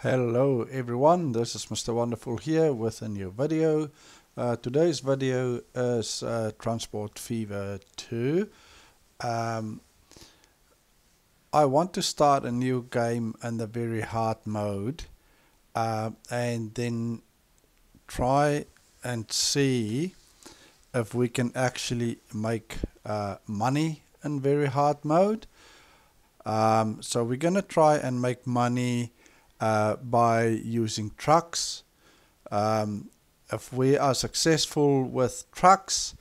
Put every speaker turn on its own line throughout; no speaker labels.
Hello everyone, this is Mr. Wonderful here with a new video. Today's video is Transport Fever 2. I want to start a new game in the very hard mode and then try and see if we can actually make money in very hard mode. So we're going to try and make money by using trucks. If we are successful with trucks,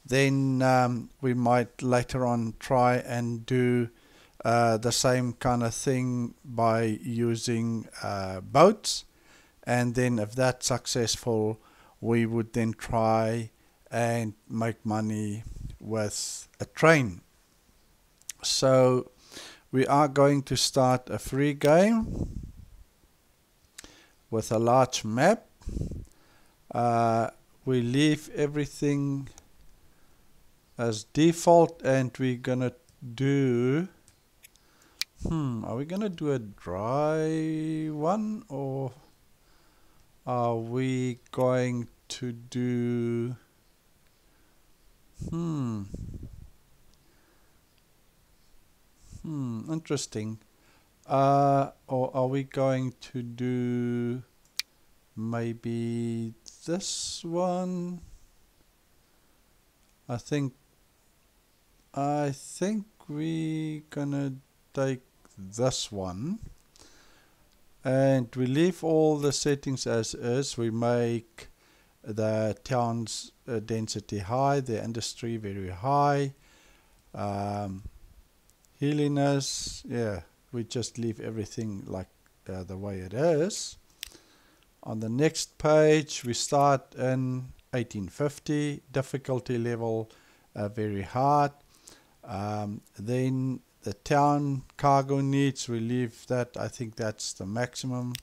then we might later on try and do the same kind of thing by using boats, and then if that's successful, we would then try and make money with a train. So we are going to start a free game with a large map. We leave everything as default and we're gonna do are we gonna do a dry one, or are we going to do interesting. Or are we going to do maybe this one? I think we're gonna take this one and we leave all the settings as is. We make the town's density high, the industry very high, hilliness, yeah, we just leave everything like the way it is. On the next page we start in 1850, difficulty level very hard. Then the town cargo needs, we leave that, I think that's the maximum,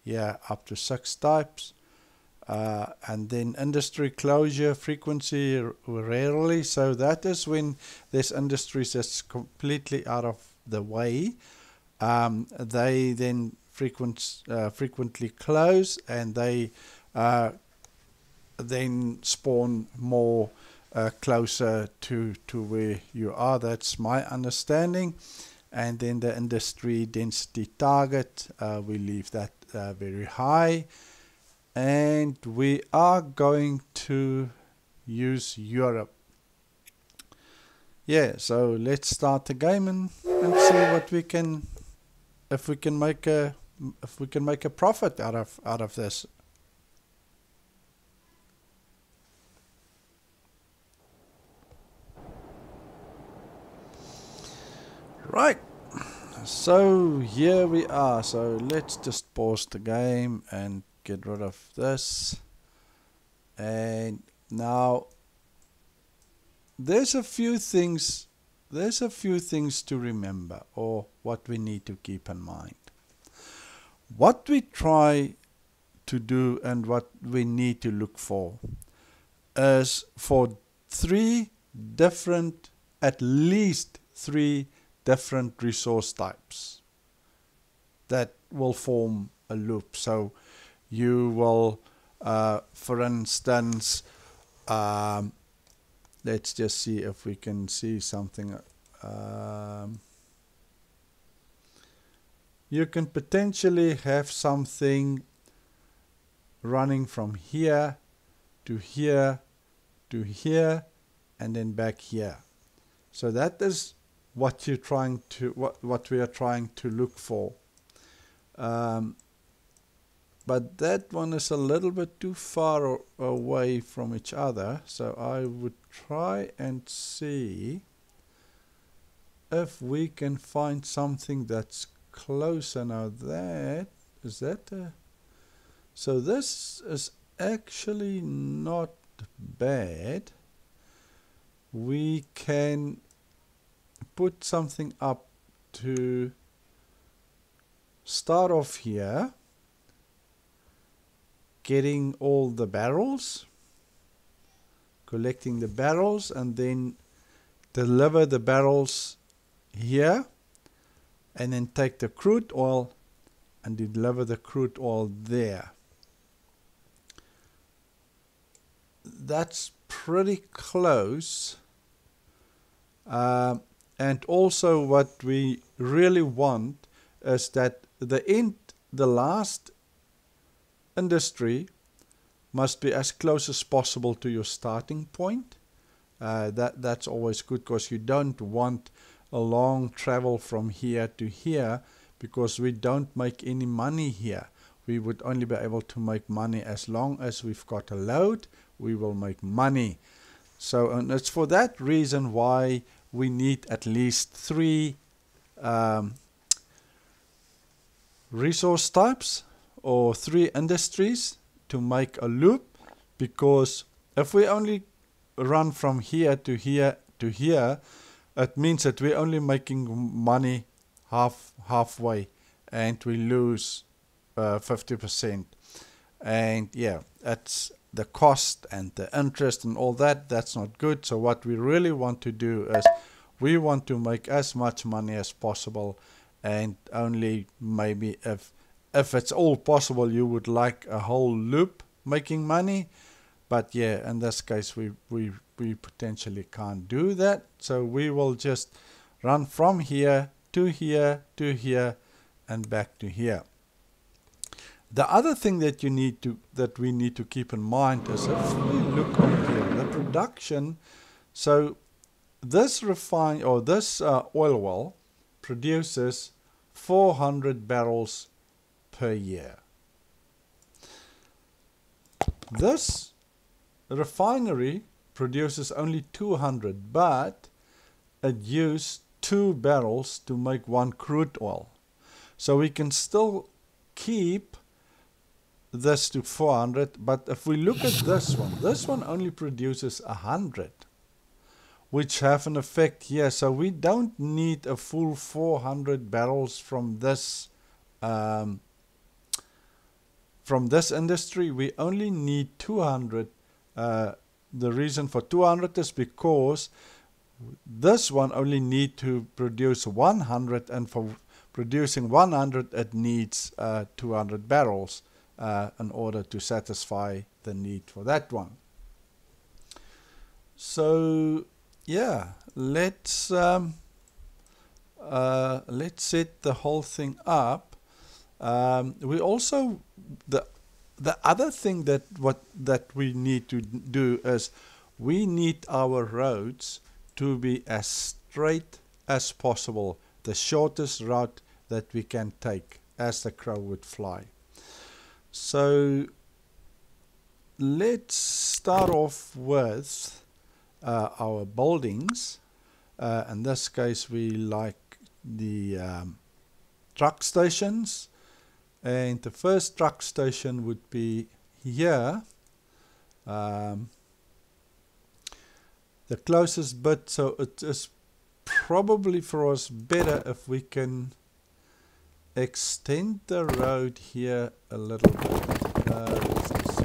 yeah, up to 6 types. And then industry closure frequency rarely, so that is when there's industries that's completely out of the way. They then frequently close, and they then spawn more closer to where you are. That's my understanding. And then the industry density target, we leave that very high, and we are going to use Europe. Yeah, so let's start the game and see what we can, if we can make a profit out of this. Right, so here we are. So let's just pause the game and get rid of this. And now there's a few things to remember, or what we need to keep in mind. What we try to do and what we need to look for is for at least three different resource types that will form a loop. So you will, for instance, let's just see if we can see something. You can potentially have something running from here to here to here and then back here. So that is what you're trying to, what we are trying to look for. But that one is a little bit too far away from each other, so I would try and see if we can find something that's closer. Now that is that so this is actually not bad. We can put something up to start off here, getting all the barrels, collecting the barrels, and then deliver the barrels here, and then take the crude oil and deliver the crude oil there. That's pretty close. And also what we really want is that the last industry must be as close as possible to your starting point. That's always good, because you don't want a long travel from here to here, because we don't make any money here. We would only be able to make money as long as we've got a load. We will make money. So, and it's for that reason why we need at least 3 resource types or 3 industries to make a loop, because if we only run from here to here to here, it means that we're only making money halfway, and we lose 50%. And yeah, that's the cost and the interest and all that. That's not good. So what we really want to do is we want to make as much money as possible, and only maybe if it's all possible, you would like a whole loop making money. But yeah, in this case we potentially can't do that, so we will just run from here to here to here and back to here. The other thing that we need to keep in mind is, if we look on here, the production. So this oil well produces 400 barrels per year. This refinery produces only 200, but it used 2 barrels to make 1 crude oil. So we can still keep this to 400, but if we look at this one only produces 100, which have an effect here. So we don't need a full 400 barrels from this industry. We only need 200. The reason for 200 is because this one only need to produce 100, and for producing 100 it needs 200 barrels in order to satisfy the need for that one. So yeah, let's set the whole thing up. We also, the other thing that we need to do is we need our roads to be as straight as possible, the shortest route that we can take, as the crow would fly. So let's start off with our buildings. In this case we like the truck stations. And the first truck station would be here, the closest bit, so it is probably for us better if we can extend the road here a little bit. Let's see.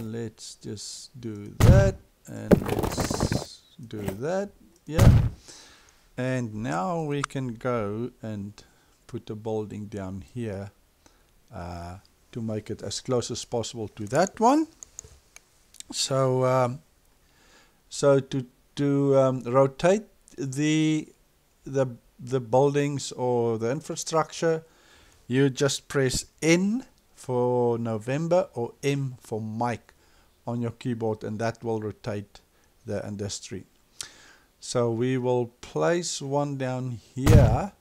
Let's just do that, and let's do that. Yeah. And now we can go and put a building down here to make it as close as possible to that one. So to rotate the buildings or the infrastructure, you just press N for November or M for Mike on your keyboard, and that will rotate the industry. So we will place one down here,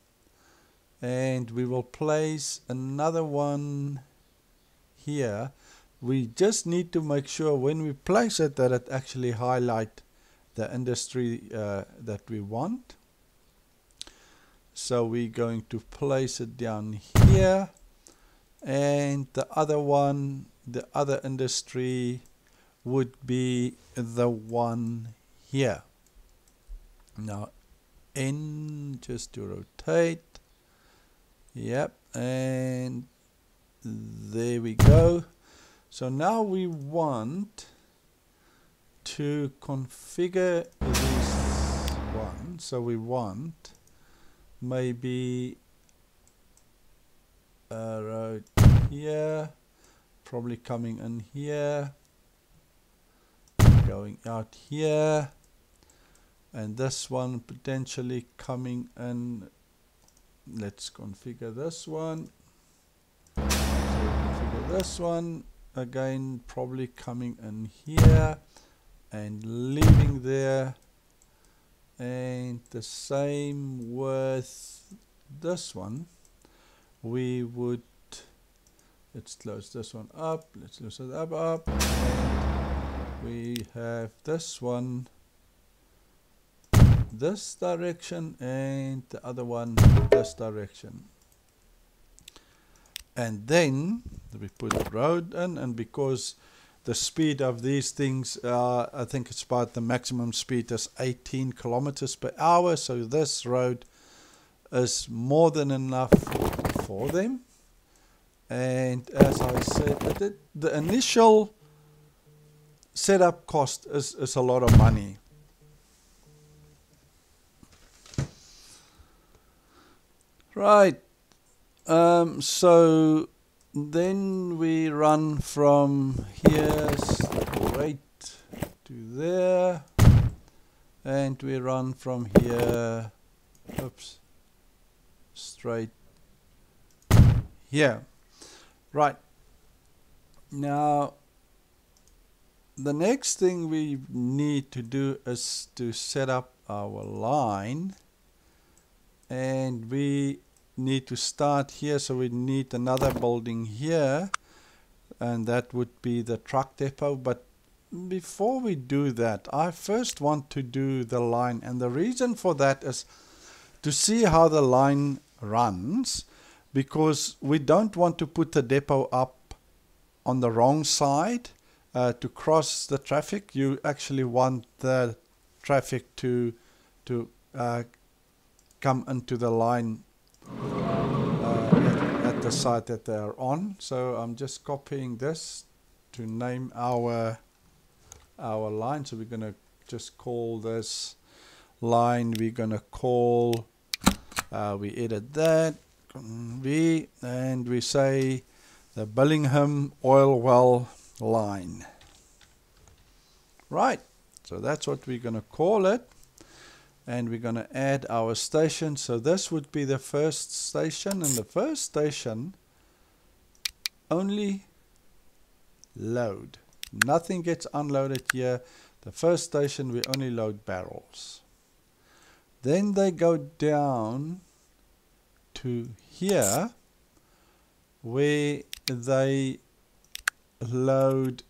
and we will place another one here. We just need to make sure when we place it that it actually highlight the industry that we want. So we're going to place it down here, and the other one, the other industry would be the one here. Now N just to rotate. Yep, and there we go. So now we want to configure this one. So we want maybe a road here, probably coming in here, going out here, and this one potentially coming in. Let's configure this one. So configure this one again, probably coming in here and leaving there, and the same with this one. We would, let's close this one up, let's close it up, and we have this one this direction and the other one this direction. And then we put the road in, and because the speed of these things, I think it's about the maximum speed is 18 kilometers per hour, so this road is more than enough for them. And as I said, the initial setup cost is a lot of money. Right, so then we run from here straight to there, and we run from here, oops, straight here. Right, now the next thing we need to do is to set up our line, and we need to start here, so we need another building here, and that would be the truck depot. But before we do that, I first want to do the line, and the reason for that is to see how the line runs, because we don't want to put the depot up on the wrong side to cross the traffic. You actually want the traffic to come into the line at the side that they are on. So I'm just copying this to name our line. So we're going to just call this line, we're going to call, we edit that, and we say the Billingham Oil Well line. Right, so that's what we're going to call it. And we're going to add our station. So this would be the first station, and the first station only load. Nothing gets unloaded here. The first station we only load barrels. Then they go down to here where they load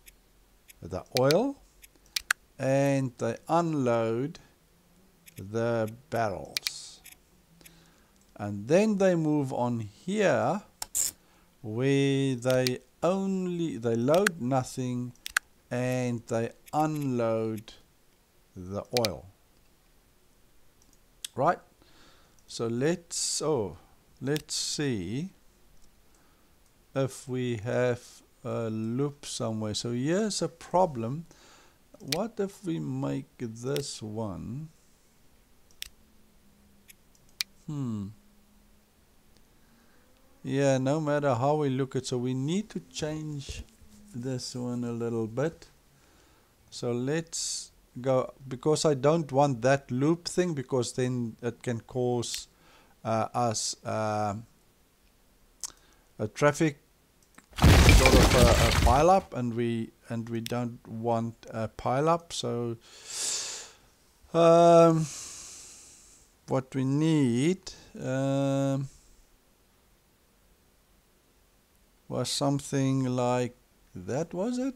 the oil and they unload the barrels, and then they move on here where they load nothing and they unload the oil. Right, so let's see if we have a loop somewhere. So here's a problem. What if we make this one yeah, no matter how we look at, so we need to change this one a little bit. So let's go, because I don't want that loop thing, because then it can cause us a traffic sort of a pile up, and we don't want a pile up. So what we need was something like that, was it?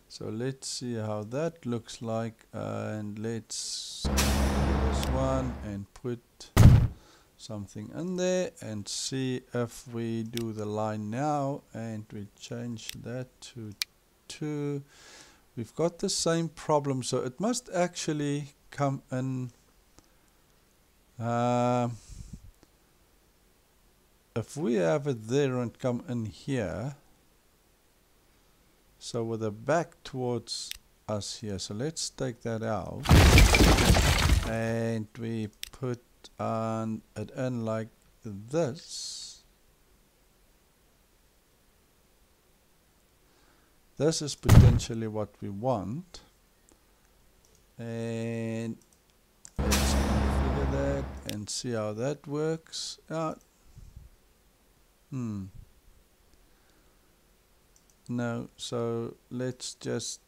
So let's see how that looks like, and let's do this one and put something in there and see if we do the line now and we change that to 2. We've got the same problem, so it must actually come in If we have it there and come in here, so with the back towards us here, so let's take that out, and we put it in like this. This is potentially what we want, and let's configure that and see how that works out. No, so let's just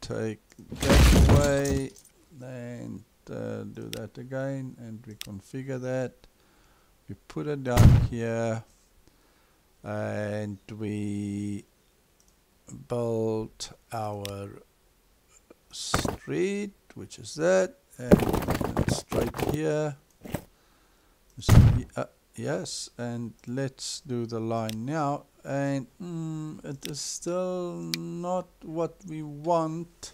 take that away and do that again, and we configure that. We put it down here, and we build our street, which is that, and straight here. Yes, and let's do the line now, and it is still not what we want.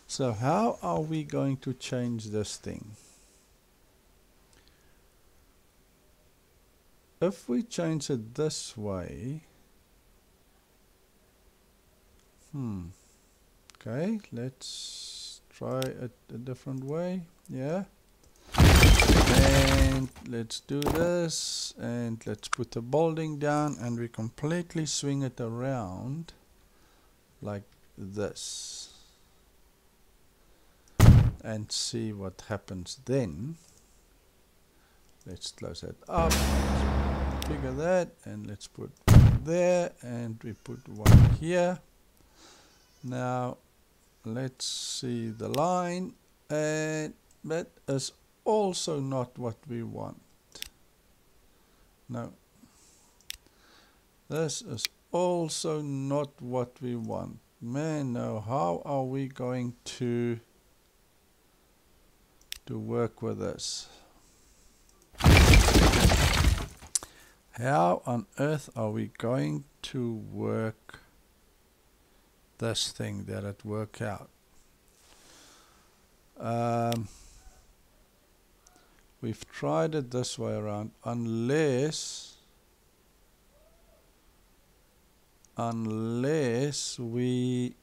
So how are we going to change this thing? If we change it this way, okay, let's try it a different way. Yeah. And let's do this, and let's put the building down, and we completely swing it around like this, and see what happens then. Let's close that up, figure that, and let's put there, and we put one here. Now let's see the line, and that is also not what we want. No, this is also not what we want. Man, no, how are we going to work with this? How on earth are we going to work this thing that it work out? We've tried it this way around, unless we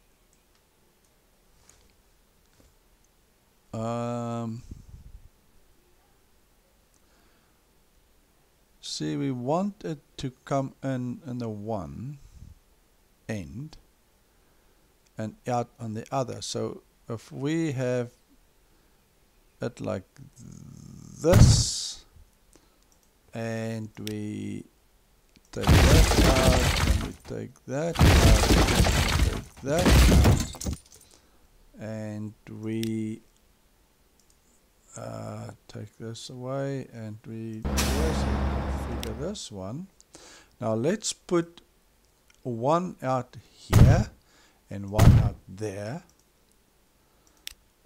see, we want it to come in the one end and out on the other. So if we have it like this, and we take that out, and we take that out, and we take that out, and we take this away, and we do this, and configure this one. Now let's put one out here and one out there,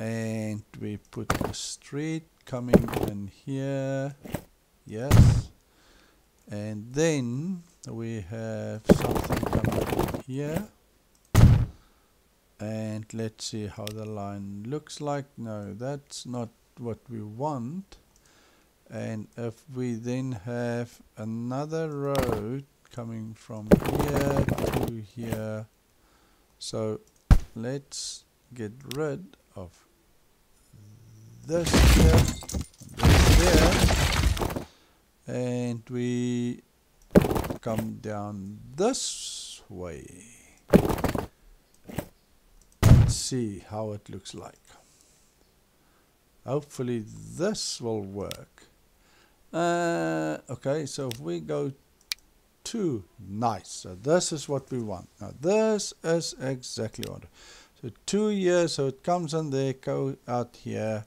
and we put the street coming in here, yes, and then we have something coming in here, and let's see how the line looks like. No, that's not what we want. And if we then have another road coming from here to here, so let's get rid of this here, this there, and we come down this way and see how it looks like. Hopefully this will work. Okay, so if we go to nice, so this is what we want. Now this is exactly what. So 2 years, so it comes in there, go out here,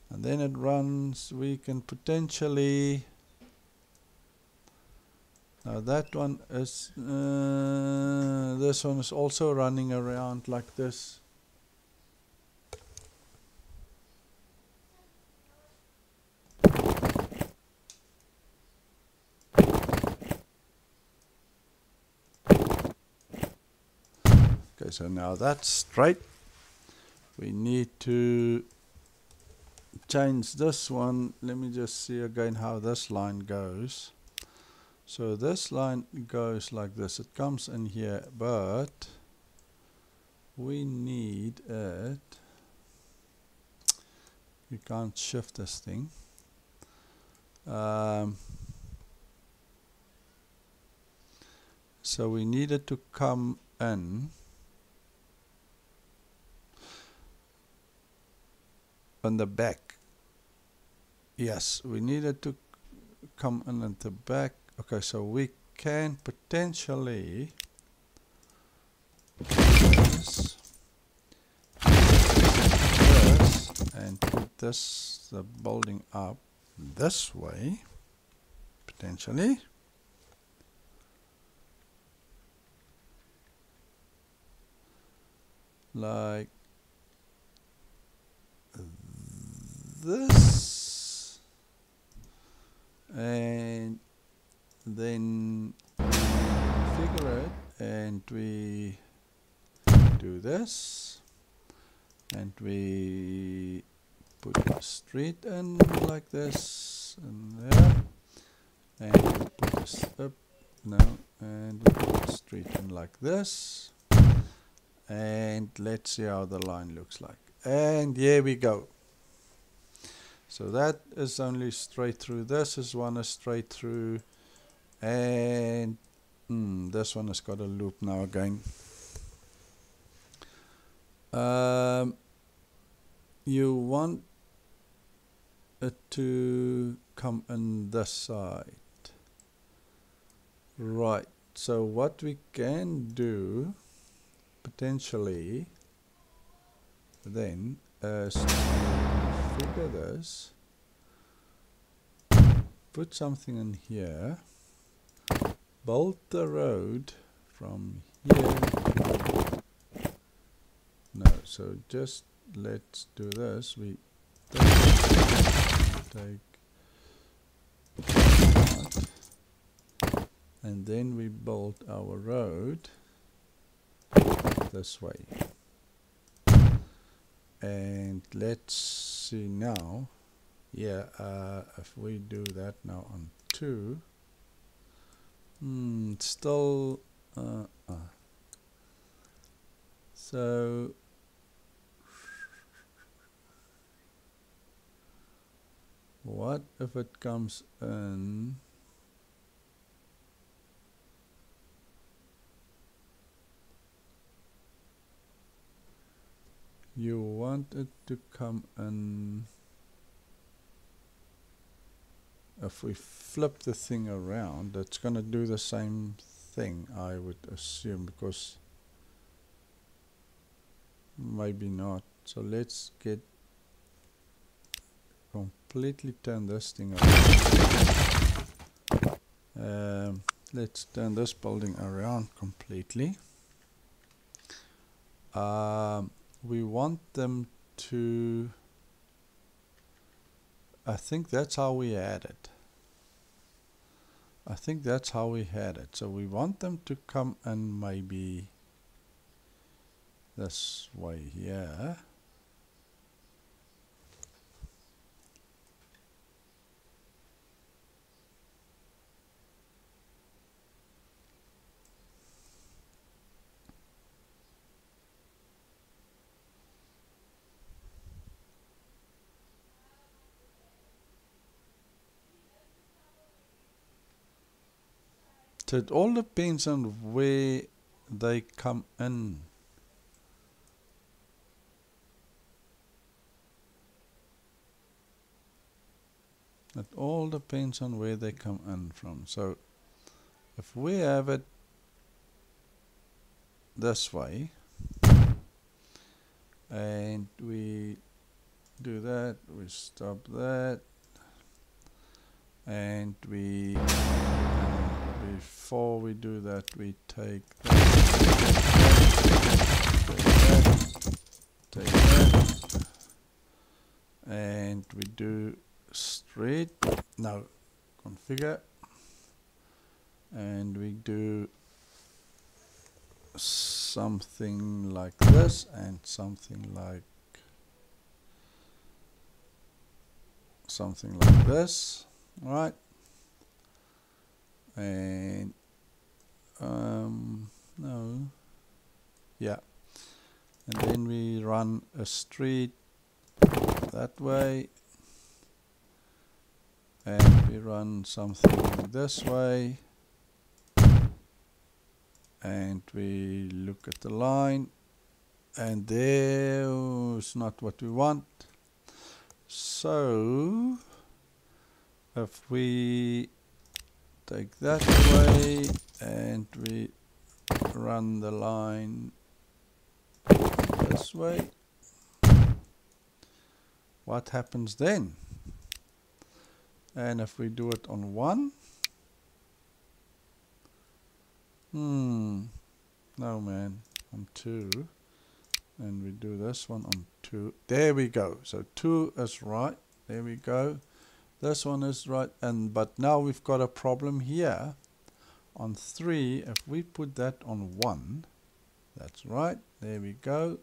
and then it runs. We can potentially, now that one is, this one is also running around like this. Okay, so now that's straight. We need to change this one. Let me just see again how this line goes. So this line goes like this. It comes in here, but we need it. You can't shift this thing. So we need it to come in on the back. Yes, we need it to come in at the back. Okay, so we can potentially this and put this, the building up this way, potentially. Like this, and then configure it, and we do this, and we put a street in like this, and there, and we put this up now, and we put a street in like this, and let's see how the line looks like. And here we go. So that is only straight through. This is one is straight through, and this one has got a loop now again. You want it to come in this side, right? So what we can do potentially then is to figure this, put something in here, build the road from here. No, so just let's do this. We take that, and then we build our road this way. And let's see now. Yeah, if we do that now on 2, still so what if it comes in you want it to come in. If we flip the thing around, it's going to do the same thing, I would assume, because maybe not. So let's get completely turn this thing around. Let's turn this building around completely. We want them to, I think that's how we had it. I think that's how we had it. So we want them to come in maybe this way here. So it all depends on where they come in. It all depends on where they come in from. So if we have it this way, and we do that, we stop that, and we before we do that, we take that, take that, and we do street, no, configure, and we do something like this and something like something like this, right? And no, yeah, and then we run a street that way, and we run something this way, and we look at the line, and there's not what we want. So if we take that away and we run the line this way, what happens then? And if we do it on 1, no man, on 2, and we do this one on 2, there we go. So 2 is right, there we go. This one is right, and but now we've got a problem here on 3. If we put that on 1, that's right, there we go,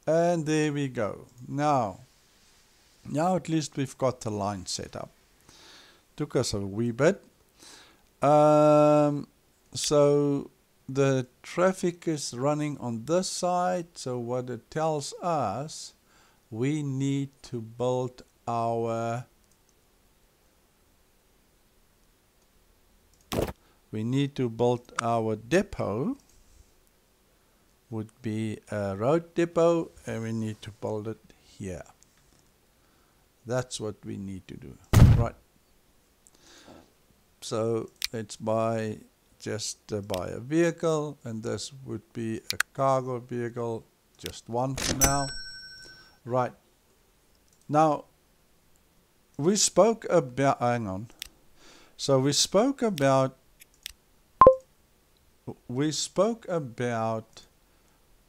and there we go. Now at least we've got the line set up. Took us a wee bit. So the traffic is running on this side, so what it tells us, we need to build our depot. Would be a road depot, and we need to build it here. That's what we need to do, right? So let's just buy a vehicle, and this would be a cargo vehicle, just one for now. Right. Now, we spoke about, hang on. So we spoke about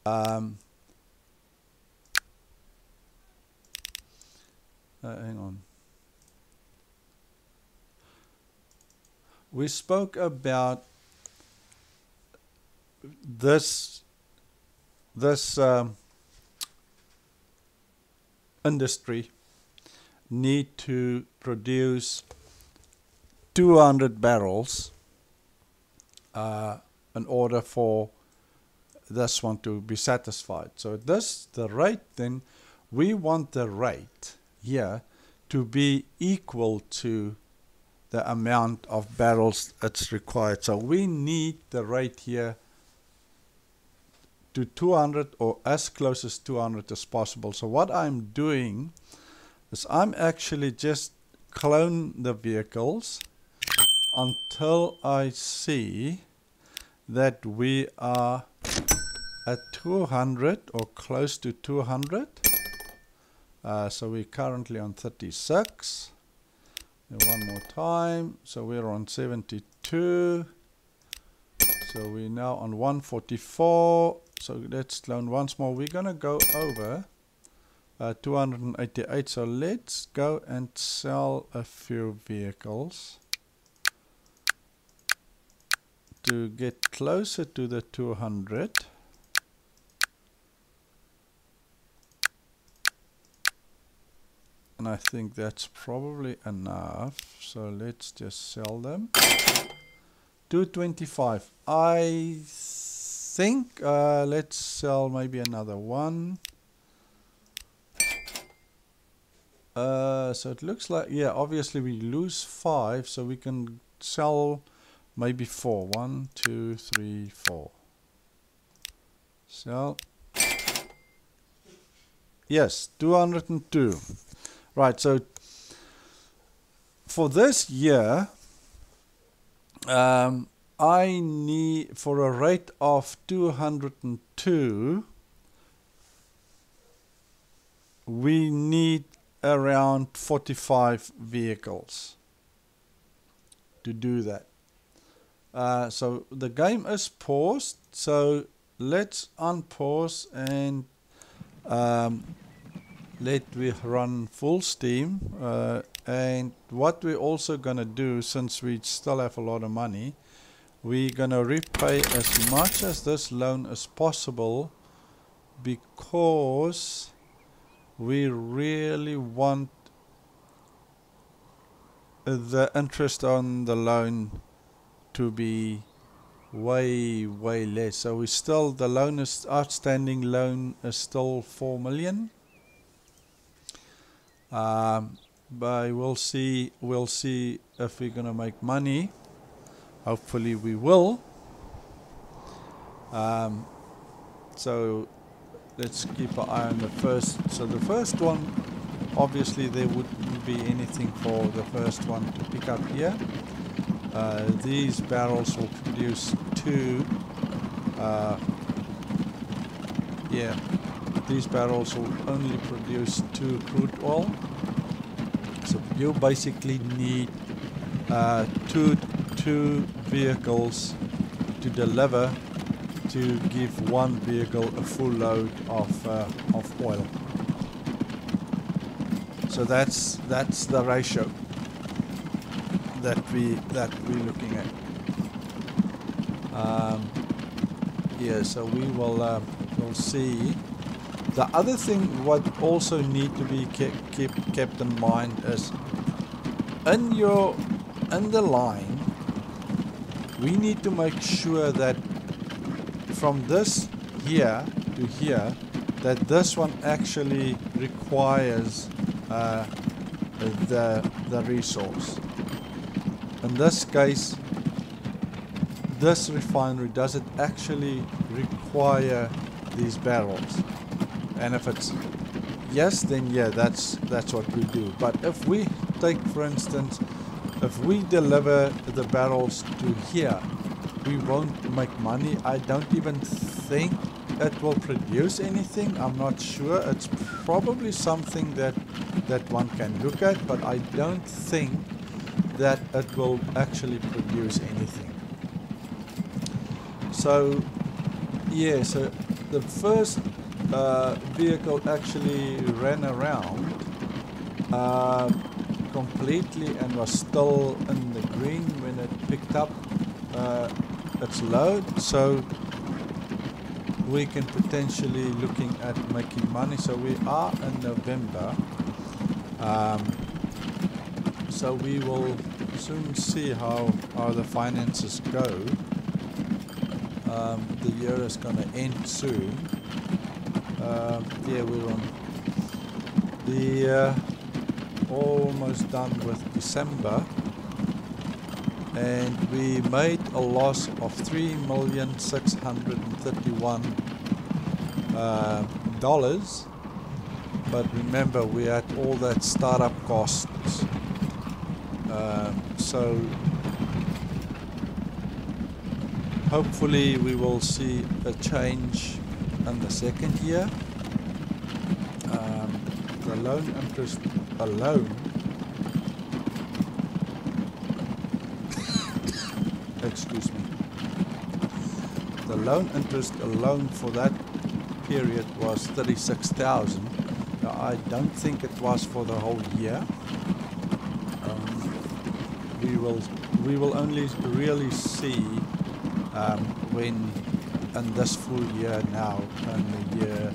hang on. We spoke about this industry need to produce 200 barrels in order for this one to be satisfied. So the rate, then we want the rate here to be equal to the amount of barrels that's required. So we need the rate here to 200, or as close as 200 as possible. So what I'm doing is I'm actually just clone the vehicles until I see that we are at 200 or close to 200. So we're currently on 36. And one more time, so we're on 72. So we're now on 144. So let's clone once more. We're gonna go over 288. So let's go and sell a few vehicles to get closer to the 200. And I think that's probably enough. So let's just sell them. 225. I think let's sell maybe another one. So it looks like, yeah, obviously we lose 5, so we can sell maybe 4. 1, 2, 3, 4. Sell. Yes, 202. Right, so for this year, I need, for a rate of 202, we need around 45 vehicles to do that. So the game is paused, so let's unpause and let me run full steam. And what we're also gonna do, since we still have a lot of money, we're gonna repay as much as this loan as possible, because we really want the interest on the loan to be way less. So we still, the loan is, outstanding loan is still 4 million. But we'll see if we're gonna make money. Hopefully we will. So let's keep an eye on the first. So the first one, obviously there wouldn't be anything for the first one to pick up here. These barrels will produce two. These barrels will only produce 2 crude oil. So you basically need two vehicles to deliver to give one vehicle a full load of oil. So that's the ratio that we're looking at. So we will we'll see. The other thing what also need to be kept in mind is in the line we need to make sure that from this here to here that this one actually requires the resource. In this case, this refinery, does it actually require these barrels? And if it's yes, then yeah, that's what we do. But if we take, for instance, if we deliver the barrels to here, we won't make money. I don't even think it will produce anything. I'm not sure. It's probably something that one can look at, but I don't think that it will actually produce anything. So yeah, so the first vehicle actually ran around completely and was still in the green when it picked up its load. So we can potentially looking at making money. So we are in November, so we will soon see how the finances go. The year is going to end soon. Yeah, we're on the almost done with December, and we made a loss of $3,631. But remember, we had all that startup costs. So hopefully we will see a change in the second year. The loan interest alone excuse me, the loan interest alone for that period was 36,000. I don't think it was for the whole year. We will only really see when in this full year now, in the year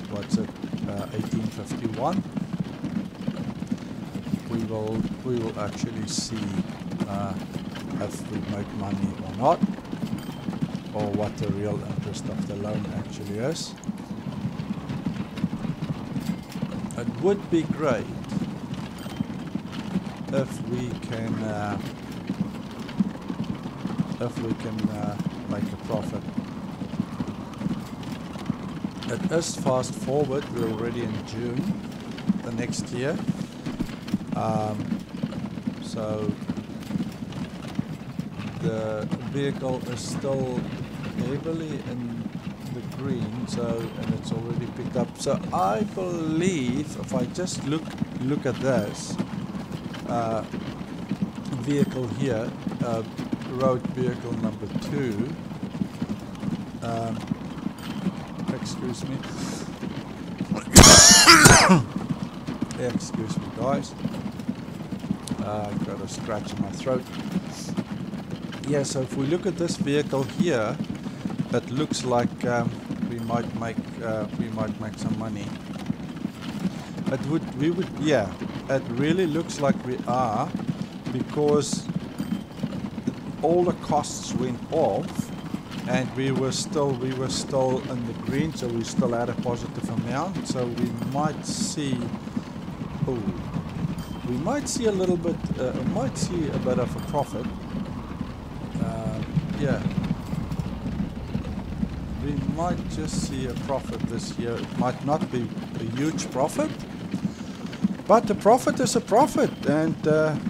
what's it, 1851, we will actually see if we make money or not, or what the real interest of the loan actually is. It would be great if we can make a profit. It is fast forward. We're already in June the next year, so the vehicle is still heavily in the green, so, and it's already picked up. So I believe if I just look at this vehicle here, road vehicle number 2, excuse me excuse me guys, I've got a scratch in my throat. Yeah, so if we look at this vehicle here, it looks like we might make some money. yeah, it really looks like we are, because all the costs went off and we were still in the green, so we still had a positive amount. So we might see, we might see a little bit, might see a bit of a profit. Yeah, we might just see a profit this year. It might not be a huge profit, but the profit is a profit, and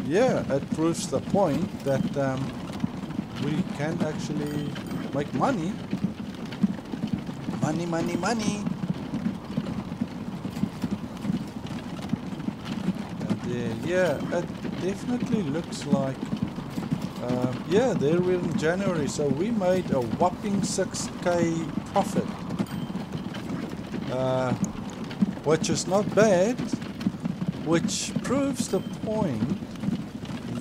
yeah, it proves the point that we can actually make money. Money, money, money. And yeah, it definitely looks like, yeah, there we're in January, so we made a whopping 6k profit, which is not bad, which proves the point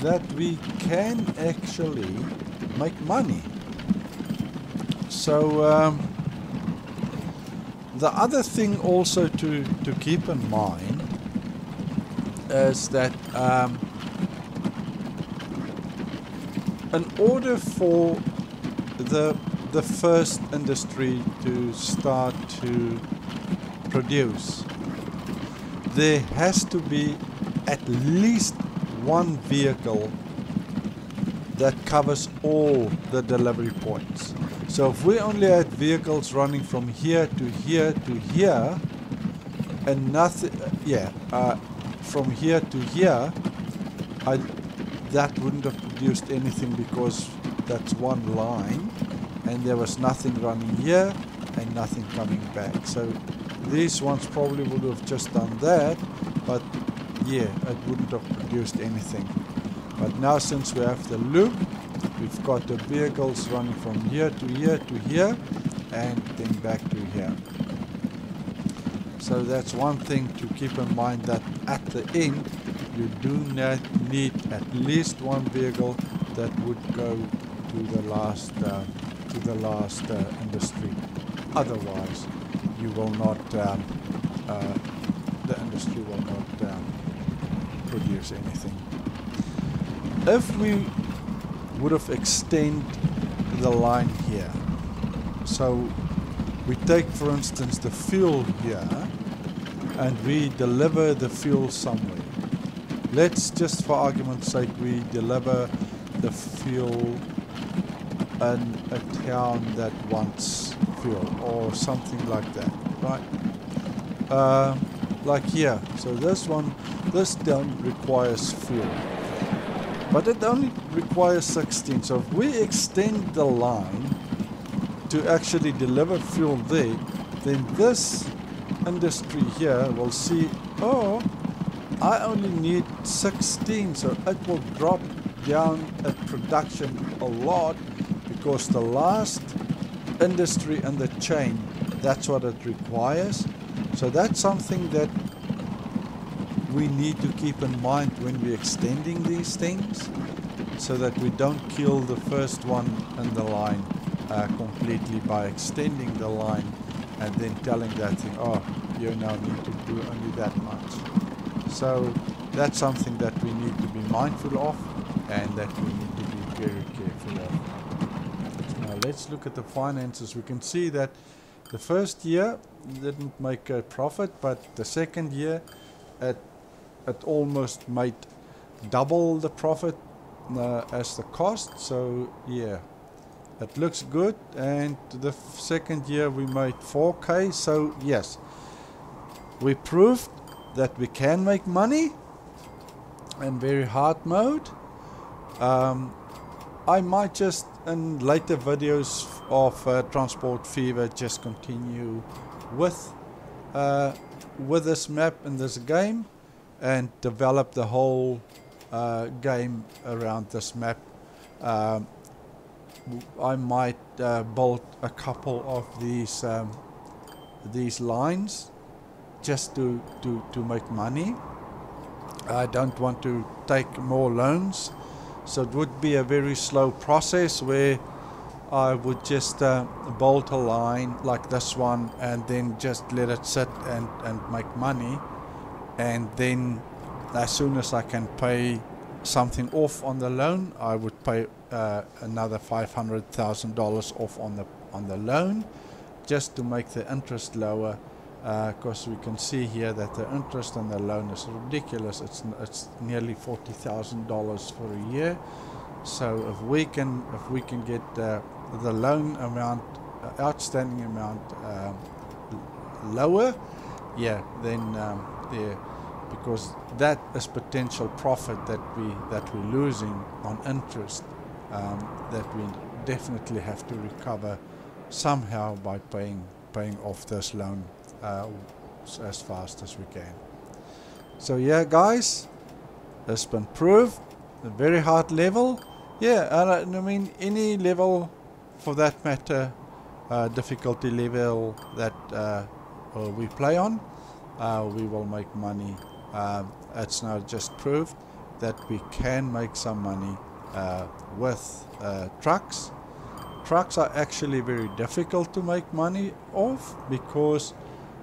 that we can actually make money. So the other thing also to keep in mind is that in order for the first industry to start to produce, there has to be at least one vehicle that covers all the delivery points. So if we only had vehicles running from here to here to here, and nothing, from here to here, that wouldn't have produced anything, because that's one line, and there was nothing running here and nothing coming back. So these ones probably would have just done that, but yeah, it wouldn't have produced anything. But now, since we have the loop, we've got the vehicles running from here to here to here, and then back to here. So that's one thing to keep in mind, that at the end you do not need at least one vehicle that would go to the last industry. Otherwise, you will not. The industry will not produce anything. If we would have extended the line here, so we take, for instance, the fuel here, and we deliver the fuel somewhere. Let's just, for argument's sake, we deliver the fuel in a town that wants fuel, or something like that, right? Like here. So this town requires fuel, but it only requires 16. So if we extend the line to actually deliver fuel there, then this industry here will see, oh, I only need 16, so it will drop down at production a lot, because the last industry in the chain, that's what it requires. So that's something that we need to keep in mind when we're extending these things, so that we don't kill the first one in the line completely by extending the line and then telling that thing, oh, you now need to do only that much. So that's something that we need to be mindful of, and that we need to be very careful of. Now let's look at the finances. We can see that the first year didn't make a profit, but the second year it almost made double the profit as the cost. So yeah, it looks good. And the second year we made 4k. So yes, we proved that we can make money in very hard mode. I might just, in later videos of Transport Fever, just continue with this map in this game, and develop the whole game around this map. I might build a couple of these lines just to make money. I don't want to take more loans, so it would be a very slow process where I would just bolt a line like this one and then just let it sit and make money. and then as soon as I can pay something off on the loan, I would pay another $500,000 off on the loan, just to make the interest lower, because we can see here that the interest on the loan is ridiculous. It's nearly $40,000 for a year. So if we can get the loan amount, outstanding amount, lower, yeah, then because that is potential profit that we're losing on interest, that we definitely have to recover somehow by paying off this loan as fast as we can. So yeah, guys, it's been proved. A very hard level. Yeah, I mean any level for that matter, difficulty level that we play on, we will make money. It's now just proved that we can make some money with trucks. Trucks are actually very difficult to make money off, because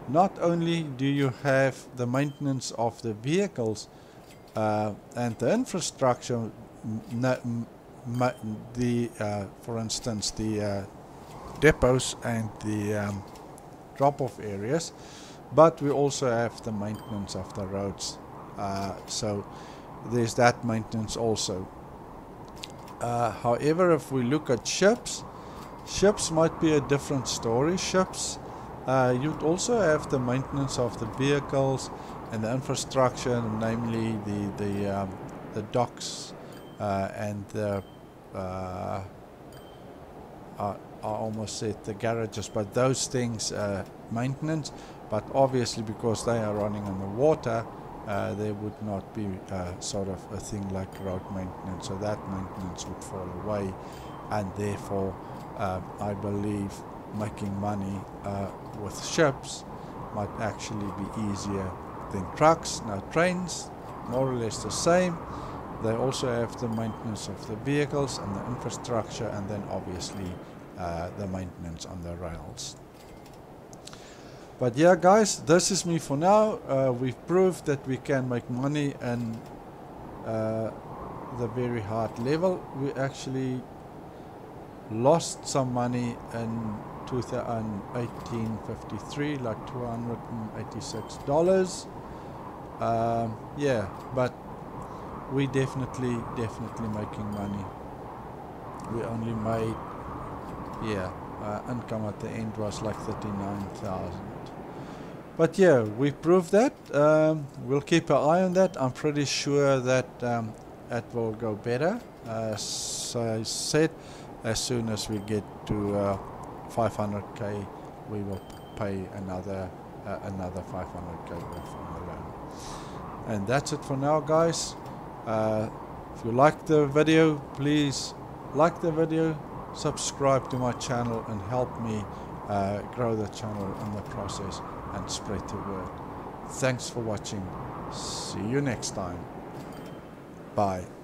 not only do you have the maintenance of the vehicles and the infrastructure, for instance the depots and the drop-off areas, but we also have the maintenance of the roads, so there's that maintenance also. However, if we look at ships might be a different story. Ships, you'd also have the maintenance of the vehicles and the infrastructure, namely the docks and the I almost said the garages, but those things maintenance. But obviously, because they are running on the water, there would not be sort of a thing like road maintenance, so that maintenance would fall away, and therefore I believe making money with ships might actually be easier than trucks. Now trains, more or less the same. They also have the maintenance of the vehicles and the infrastructure, and then obviously the maintenance on the rails. But yeah, guys, this is me for now. We've proved that we can make money in the very hard level. We actually lost some money in 1853, like $286. Yeah, but we definitely making money. We only made, yeah, income at the end was like 39,000. But yeah, we proved that. We'll keep an eye on that. I'm pretty sure that it will go better. So I said, as soon as we get to 500k, we will pay another 500k off on the loan. And that's it for now, guys. If you liked the video, please like the video, subscribe to my channel, and help me grow the channel in the process and spread the word. Thanks for watching. See you next time. Bye.